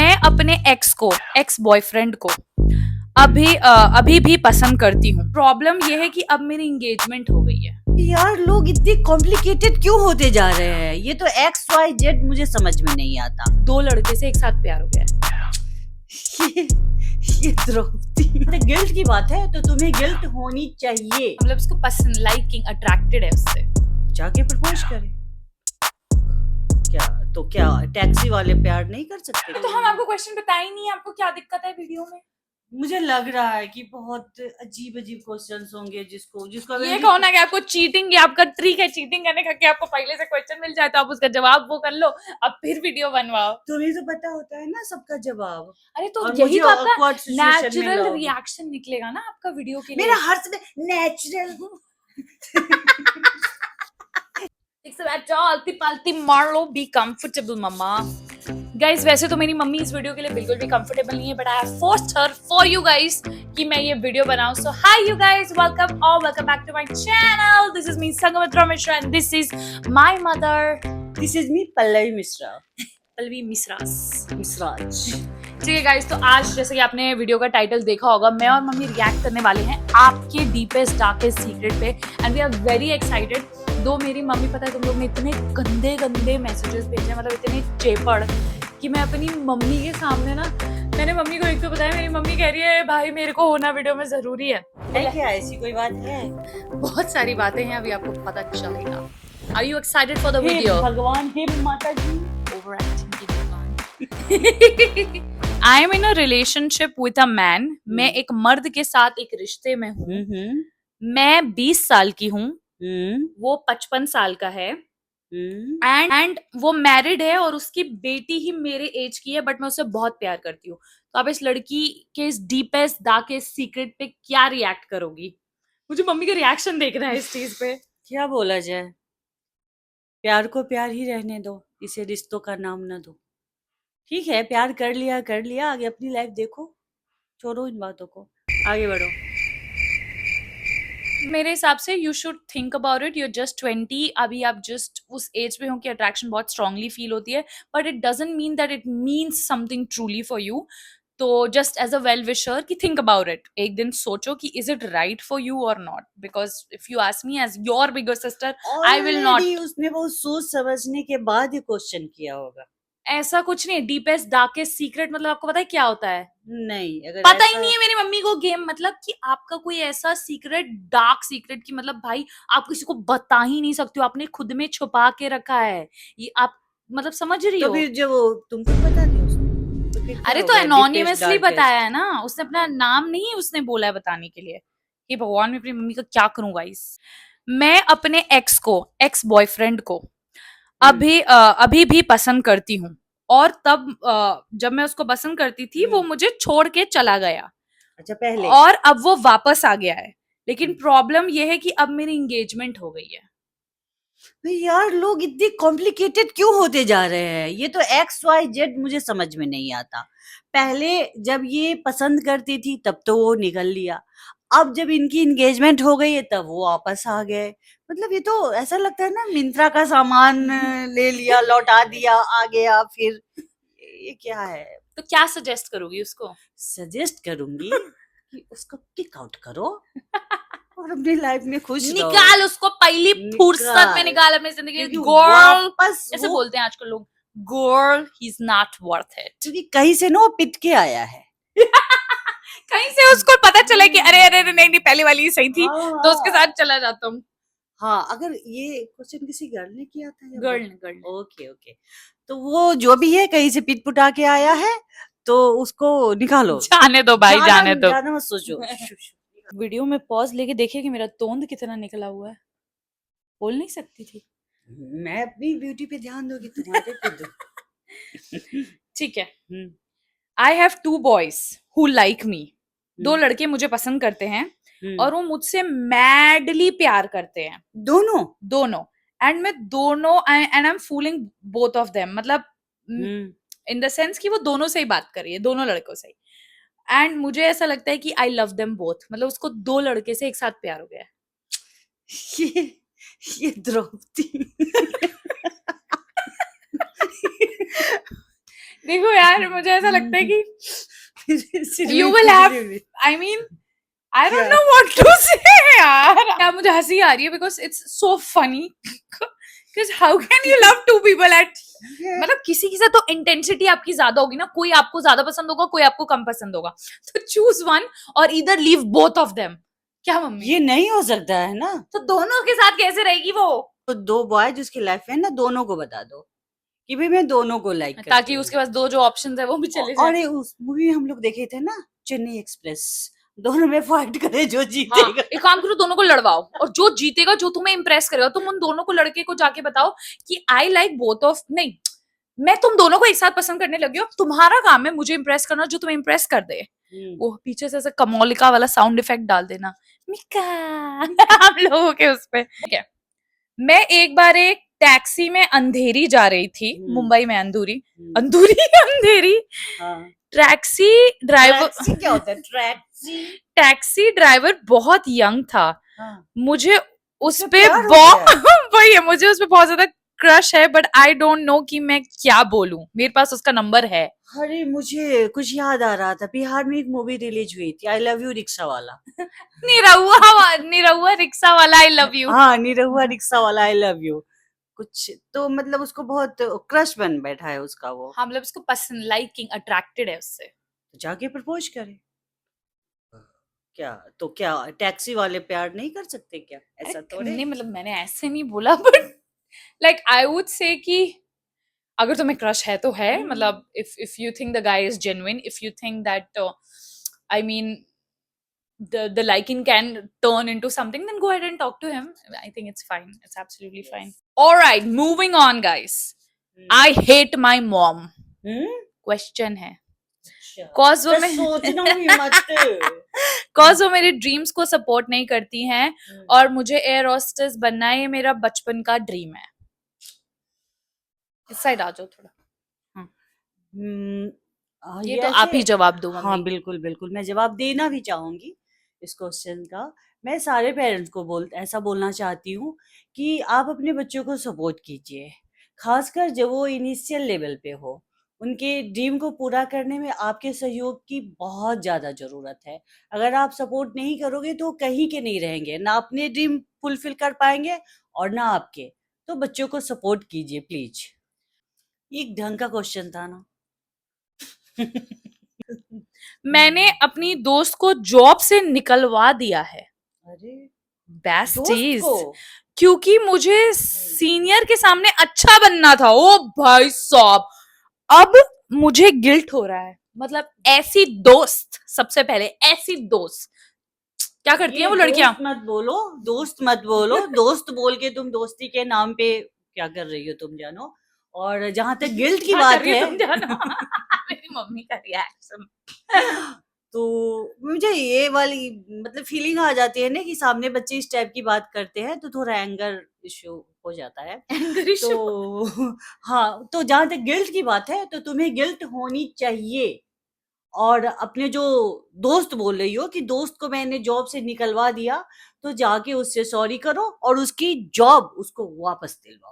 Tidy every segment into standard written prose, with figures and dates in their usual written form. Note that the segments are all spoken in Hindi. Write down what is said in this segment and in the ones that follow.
मैं अपने एक्स बॉयफ्रेंड को अभी भी पसंद करती हूँ। प्रॉब्लम ये है कि अब मेरी एंगेजमेंट हो गई है। यार लोग इतने कॉम्प्लिकेटेड क्यों होते जा रहे हैं? ये तो XYZ मुझे समझ में नहीं आता। 2 लड़के से एक साथ प्यार हो गया है। ये द्रौपदी गिल्ट की बात है, तो तुम्हें गिल्ट होनी चाहिए। मतलब उसको पसंद, लाइकिंग, अट्रैक्टेड है उससे। जाके प्रपोज करे। क्या टैक्सी वाले प्यार नहीं कर सकते? तो हम आपको क्वेश्चन बताए नहीं, आपको क्या दिक्कत है वीडियो में? मुझे लग रहा है कि बहुत अजीब क्वेश्चंस होंगे जिसको ये कहो ना कि आपको चीटिंग, आपका ट्रिक है चीटिंग करने का कि आपको पहले से क्वेश्चन मिल जाए तो आप उसका जवाब वो कर लो, अब फिर वीडियो बनवाओ। तुम्हें तो पता होता है ना सबका जवाब। अरे तो और यही मुझे तो आपका awkward situation में नेचुरल लाओगे। रिएक्शन निकलेगा ना आपका वीडियो के लिए। मेरा हर्ष में नेचुरल एक से बैठ जाओ, आलती पालती मार लो, बी कंफर्टेबल मम्मा। गाइस वैसे तो मेरी मम्मी इस वीडियो के लिए बिल्कुल भी कंफर्टेबल नहीं है, but I have forced her for you guys कि मैं ये वीडियो बनाऊं। So hi you guys, welcome back to my channel. This is me Sangamitra Mishra and this is my mother. This is me Pallavi Mishra. Pallavi Mishras. Mishras. ठीक है गाइस, तो आज जैसे कि आपने वीडियो का टाइटल देखा होगा, मैं और मम्मी रिएक्ट करने वाले हैं आपके डीपेस्ट डार्केस्ट सीक्रेट पे and we are very excited. दो मेरी मम्मी, पता है तुम लोग ने इतने गंदे गंदे मैसेजेस भेजे, मतलब इतने चेपड़, कि मैं अपनी मम्मी के सामने ना, मैंने मम्मी को एक तो बताया, मेरी मम्मी कह रही है भाई मेरे को होना वीडियो में जरूरी है। क्या ऐसी कोई बात है? बहुत सारी बातें हैं, अभी आपको पता चलेगा। Are you excited for the hey video? भगवान, हे माता जी। ओवर एक्टिंग की भगवान। I am in a relationship with a man. मैं एक मर्द के साथ एक रिश्ते में हूँ। मैं 20 साल की हूँ, वो 55 साल का है एंड वो मैरिड है और उसकी बेटी ही मेरे एज की है, बट मैं उससे बहुत प्यार करती हूँ। तो आप इस लड़की के इस डीपेस्ट डार्केस्ट सीक्रेट पे क्या रिएक्ट करोगी? मुझे मम्मी का रिएक्शन देखना है इस चीज पे। क्या बोला जाए? प्यार को प्यार ही रहने दो, इसे रिश्तों का नाम न दो। ठीक है, प्यार कर लिया, आगे अपनी लाइफ देखो। छोड़ो इन बातों को, आगे बढ़ो। मेरे हिसाब से you should think about it. You're just 20, अभी आप जस्ट उस एज पे हो कि अट्रैक्शन बहुत स्ट्रांगली फील होती है, but it doesn't mean that it means something truly for you. तो just as a well wisher कि थिंक अबाउट इट, एक दिन सोचो कि is it right for you और not, because if you ask me as your bigger sister, I will not. Already उसने बहुत सोच समझने के बाद ही क्वेश्चन किया होगा। ऐसा कुछ नहीं है। डीपेस्ट डार्केस्ट सीक्रेट मतलब आपको पता है क्या होता है? नहीं, अगर पता ही ऐसा नहीं है मेरी मम्मी को गेम, मतलब कि आपका कोई ऐसा सीक्रेट, डार्क सीक्रेट की मतलब भाई आप किसी को बता ही नहीं सकते हो, आपने खुद में छुपा के रखा है ये, आप मतलब समझ रही तो हो? फिर जो वो तुमको बता दिया उसने, तो फिर क्या अरे हो तो गया? डीपेस्ट एनोनिमसली बताया डार्केस्ट। है ना उसने, अपना नाम नहीं उसने बोला है बताने के लिए। कि भगवान, मैं अपनी मम्मी का क्या करूं गाइस। मैं अपने एक्स बॉयफ्रेंड को अभी भी पसंद करती हूँ। और तब जब मैं उसको पसंद करती थी वो मुझे छोड़ के चला गया, अच्छा, पहले। और अब वो वापस आ गया है। लेकिन प्रॉब्लम ये है कि अब मेरी एंगेजमेंट हो गई है। यार लोग इतने कॉम्प्लिकेटेड क्यों होते जा रहे हैं? ये तो XYZ मुझे समझ में नहीं आता। पहले जब ये पसंद करती थी तब तो वो निकल लिया, अब जब इनकी एंगेजमेंट हो गई है तब वो वापस आ गए। मतलब ये तो ऐसा लगता है ना, मिंत्रा का सामान ले लिया, लौटा दिया, आ गया फिर। ये क्या है? तो क्या सजेस्ट करोगी उसको? सजेस्ट करूंगी कि उसको किक आउट करो और अपनी लाइफ में खुश रहो। निकाल उसको, पहली फुर्सत में निकाल, निकाल अपनी जिंदगी। क्योंकि गर्ल, वापस ऐसे वो, बोलते हैं आजकल लोग, girl he is not worth it. क्योंकि कहीं से ना वो पिट के आया है। कहीं से उसको पता चला कि अरे अरे अरे, नहीं नहीं पहली वाली ही सही थी, तो उसके हाँ, साथ चला जाता हूँ। हाँ, अगर ये क्वेश्चन किसी गर्ल ने किया था या girl boy? Girl. Okay, okay. तो वो जो भी है कहीं से पिट पुटा के आया है, तो उसको निकालो। जाने दो भाई, जाने दो। जाना मत सोचो। वीडियो में पॉज लेके देखिए कि मेरा तोंद कितना निकला हुआ है। बोल नहीं सकती थी। मैं अपनी ब्यूटी पे ध्यान दूंगी, तुम्हारे पे दो। ठीक है। I have 2 boys who like me. 2 हम्म, लड़के मुझे पसंद करते हैं हम्म, और वो मुझसे मैडली प्यार करते हैं, दोनों। दोनों। एंड मैं दोनों, and I am fooling both of them, मतलब हम्म। इन द सेंस कि वो दोनों से ही बात कर रही है, दोनों लड़कों से ही। एंड मुझे ऐसा लगता है कि आई लव देम बोथ, मतलब उसको 2 लड़के से एक साथ प्यार हो गया है। ये ये द्रौपदी देखो यार, मुझे ऐसा लगता है कि सिर्फ you एक will have, delivery. I mean, I don't क्या? know what to say यार। यार मुझे हंसी आ रही है because it's so funny because how can you love two people at, मतलब किसी के साथ तो इंटेंसिटी आपकी ज्यादा होगी ना, कोई आपको ज्यादा पसंद होगा, कोई आपको कम पसंद होगा, तो चूज वन और इधर लीव बोथ ऑफ देम। क्या मम्मी? ये नहीं हो सकता है ना। तो दोनों के साथ कैसे रहेगी वो? तो 2 बॉय जिसकी लाइफ है ना, दोनों को बता दो कि भाई मैं दोनों को लाइक करती ताकि हूँ। उसके पास दो जो ऑप्शंस है वो भी चले और जाए। ये उस मूवी हम लोग देखे थे ना, चेन्नई एक्सप्रेस, दोनों में फाइट करे जो हाँ, जीतेगा। एक काम करो, दोनों को लड़वाओ और जो जीतेगा, जो तुम्हें इम्प्रेस करेगा, तुम उन दोनों को लड़के को जाके बताओ कि आई लाइक बोथ ऑफ, नहीं, मैं तुम दोनों को एक साथ पसंद करने लगी हूँ, तुम्हारा काम है मुझे इम्प्रेस करना जो तुम्हें इम्प्रेस कर दे। वो पीछे से ऐसा कमोलिका वाला साउंड इफेक्ट डाल देना, मिका हम लोगों के उस पे। ठीक है, मैं एक बार एक टैक्सी में अंधेरी जा रही थी, मुंबई में अंधेरी अंधेरी हाँ। टैक्सी ड्राइवर, टैक्सी क्या होता है? टैक्सी। टैक्सी ड्राइवर बहुत यंग था। हाँ। मुझे उस उससे पे प्यार हो बहुत वही है, मुझे उस पे बहुत ज्यादा क्रश है, बट आई डोंट नो कि मैं क्या बोलूं। मेरे पास उसका नंबर है। अरे मुझे कुछ याद आ रहा था, बिहार में एक मूवी रिलीज हुई थी, आई लव यू रिक्शा वाला। निरहुआ रिक्शा वाला आई लव यू। हाँ, निरहुआ रिक्शा वाला आई लव यू। कुछ तो मतलब उसको बहुत क्रश बन बैठा है उसका वो। हाँ, मतलब उसको पसंद, लाइकिंग, अट्रैक्टेड है उससे। तो जाके प्रपोज करे। क्या तो क्या टैक्सी वाले प्यार नहीं कर सकते क्या? ऐसा थोड़े। नहीं, मतलब मैंने ऐसे नहीं बोला, but like I would say कि अगर तुम्हें क्रश है तो है, मतलब if you think the guy is genuine, if you think that I mean the liking can turn into something, then go ahead and talk to him. I think it's fine, it's absolutely fine. All right, moving on guys. I hate my mom. Question है cause वो सोचना भी मत। cause वो मेरे ड्रीम्स को सपोर्ट नहीं करती हैं और मुझे एयर होस्टेस बनना है, ये मेरा बचपन का ड्रीम है। इस साइड आ जाओ थोड़ा। ये तो आप ही जवाब दो मम्मी। हाँ बिल्कुल बिल्कुल, मैं जवाब देना भी चाहूंगी इस क्वेश्चन का। मैं सारे पेरेंट्स को ऐसा बोलना चाहती हूँ कि आप अपने बच्चों को सपोर्ट कीजिए, खासकर जब वो इनिशियल लेवल पे हो। उनके ड्रीम को पूरा करने में आपके सहयोग की बहुत ज़्यादा ज़रूरत है। अगर आप सपोर्ट नहीं करोगे तो कहीं के नहीं रहेंगे, ना अपने ड्रीम फुलफिल कर पाएंगे और ना आपके। तो बच्चों को सपोर्ट कीजिए प्लीज। एक ढंग का क्वेश्चन था ना। मैंने अपनी दोस्त को जॉब से निकलवा दिया है। अरे बेस्टीज, क्योंकि मुझे सीनियर के सामने अच्छा बनना था। ओ भाई साहब, अब मुझे गिल्ट हो रहा है। मतलब ऐसी दोस्त, सबसे पहले ऐसी दोस्त क्या करती हैं वो लड़कियां? दोस्त मत बोलो दोस्त बोल के तुम दोस्ती के नाम पे क्या कर रही हो तुम जानो। और जहां तक गिल्ट की बात है तुम जानो मेरी मम्मी का रिएक्शन तो मुझे ये वाली मतलब फीलिंग आ जाती है ना कि सामने बच्चे इस टाइप की बात करते हैं तो थोड़ा एंगर इश्यू हो जाता है। तो हाँ, तो जहां तक गिल्ट की बात है तो तुम्हें गिल्ट होनी चाहिए। और अपने जो दोस्त बोल रही हो कि दोस्त को मैंने जॉब से निकलवा दिया, तो जाके उससे सॉरी करो और उसकी जॉब उसको वापस दिलवाओ।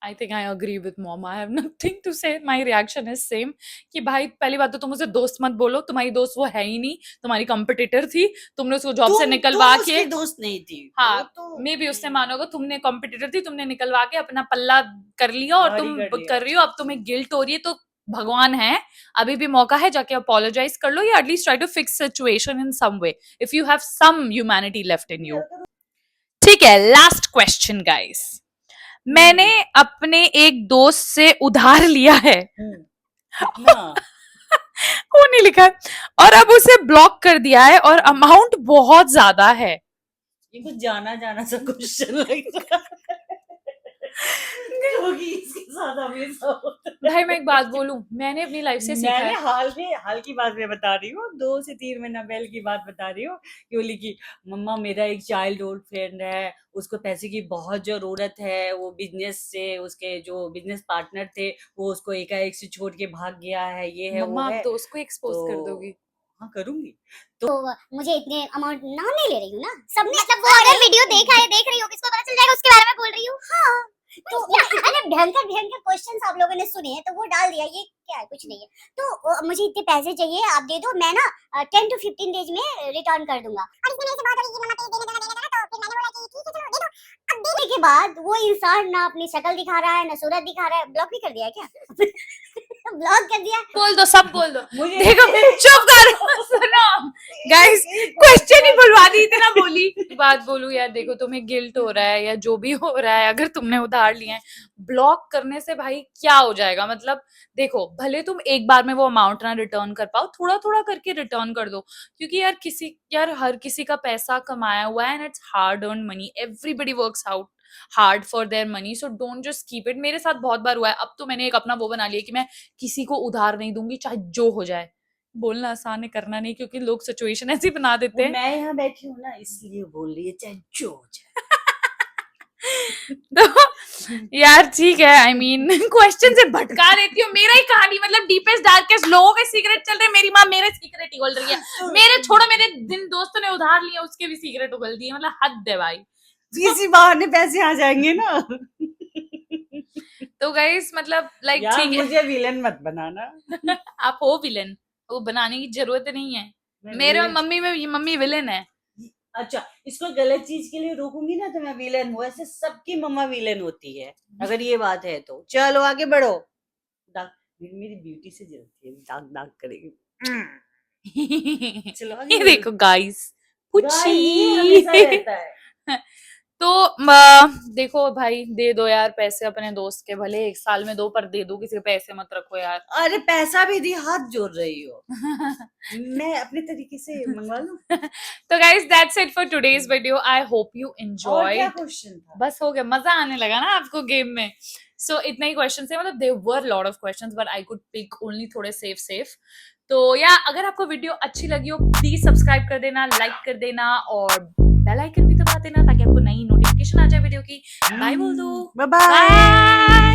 I think I agree with mom. I have nothing to say. My reaction is same. कि भाई पहली बात तो तुम उसे दोस्त मत बोलो, तुम्हारी दोस्त वो है ही नहीं, तुम्हारी कंपटीटर थी, तुमने उसको जॉब से निकलवा के। उसकी दोस्त नहीं थी। हाँ, मे भी उससे मानोगे, तुमने कंपटीटर थी, तुमने निकलवा के अपना पल्ला कर लिया और तुम कर रही हो। अब तुम्हें गिल्ट हो रही है, तो भगवान है, अभी भी मौका है, जाके अपोलोजाइज कर लो या at least try to fix situation in some way if you have some humanity left in you. ठीक है, लास्ट क्वेश्चन गाइस। मैंने अपने एक दोस्त से उधार लिया है वो नहीं लिखा है, और अब उसे ब्लॉक कर दिया है और अमाउंट बहुत ज्यादा है। ये कुछ जाना सा क्वेश्चन लगता है क्योंकि इसके साथ हमेशा होता है। भाई मैं एक बात बोलूं, मैंने अपनी लाइफ से सीखा है। हाल की बात मैं बता रही हूँ, 2 से 3 महीना पहले की बात बता रही हूँ कि बोली कि मम्मा मेरा एक चाइल्डहुड फ्रेंड है, उसको पैसे की बहुत जरूरत है, वो बिजनेस से उसके जो बिजनेस पार्टनर थे वो उसको एकाएक से छोड़ के भाग गया है, ये है वो है। तो उसको एक्सपोज कर दोगी? हाँ करूंगी। तो मुझे इतने अमाउंट नाम नहीं ले रही हूँ ना, सबने मतलब वो अगर वीडियो देख रही होगी, इसको पता चल जाएगा उसके बारे में बोल रही हूँ। हाँ तो इतने भयंकर भयंकर क्वेश्चंस आप लोगों ने सुने हैं, तो वो डाल दिया, ये क्या है, कुछ नहीं है। तो मुझे इतने पैसे चाहिए, आप दे दो, मैं ना 10 to 15 डेज में रिटर्न कर दूंगा। और इसमें मेरे से बात हो रही कि मम्मा प्लीज देने दो, तो फिर मैंने बोला कि ठीक है चलो दे दो। अब देने के बाद वो इंसान ना अपनी शक्ल दिखा रहा है, ना सूरत दिखा रहा है। ब्लॉक भी कर दिया है क्या? ब्लॉक कर दिया। बोल दो, सब बोल दो। मुझे देखो, चुप करो, सुनो गाइस, क्वेश्चन ही बुलवा दी, इतना बोली बात बोलू यार। देखो, तुम्हें गिल्ट हो रहा है या जो भी हो रहा है, अगर तुमने उधार लिया है, ब्लॉक करने से भाई क्या हो जाएगा? मतलब देखो, भले तुम एक बार में वो अमाउंट ना रिटर्न कर पाओ, थोड़ा थोड़ा करके रिटर्न कर दो, क्योंकि यार हर किसी का पैसा कमाया हुआ है, and it's hard earn money, everybody works out hard for their money, so don't just keep it. मेरे साथ बहुत बार हुआ है। अब तो मैंने एक अपना वो बना लिया कि मैं किसी को उधार नहीं दूंगी, चाहे जो हो जाए। बोलना आसान है, करना नहीं, क्योंकि लोग सिचुएशन ऐसी बना देते हैं। मैं यहाँ बैठी हूँ ना, इसलिए बोल रही है, चाहे जो हो जाए। तो यार ठीक है, आई मीन क्वेश्चन से भटका देती हूँ। मेरा ही कहानी, मतलब डीपेस्ट डार्केस्ट, लोगों के सीक्रेट चल रहे, मेरी माँ मेरे सीक्रेट ही खोल रही है। मेरे छोड़ो, मेरे जिन दोस्तों ने उधार लिया उसके भी सीक्रेट उगल दिए, मतलब हद है भाई। इसी बहाने पैसे आ जाएंगे ना। तो गाइस, मतलब लाइक यार ठीक है, मुझे विलन मत बनाना। आप हो विलन, वो बनाने की जरूरत नहीं है। मेरे और मम्मी में मम्मी विलन है। अच्छा, इसको गलत चीज के लिए रोकूंगी ना तो मैं विलन हूँ। ऐसे सबकी मम्मा विलन होती है, अगर ये बात है तो। चलो आगे बढ़ो। दाग मेरी ब्यूटी से जलती है, दाग दाग करेगी। चलो आगे ये बढ़ो। देखो गाइस, गाइस, ये हमेशा रहता है। तो देखो भाई, दे दो यार पैसे अपने दोस्त के, भले एक साल में दो, पर दे दो, किसी के पैसे मत रखो यार। अरे पैसा भी दी, हाथ जोड़ रही हो। मैं अपने तरीके से मंगवा लूं। तो guys, that's it for today's video. I hope you और क्या एंजॉय। क्वेश्चन था? बस हो गया, मजा आने लगा ना आपको गेम में। सो इतना ही क्वेश्चन है, मतलब there were lot of questions, but I could pick only थोड़े सेफ। तो या अगर आपको वीडियो अच्छी लगी हो, प्लीज सब्सक्राइब कर देना, लाइक कर देना, और बेल आइकन भी दबा देना, ताकि आपको नई नोटिफिकेशन आ जाए वीडियो की। बाय बोल दो, बाय बाय। बाय।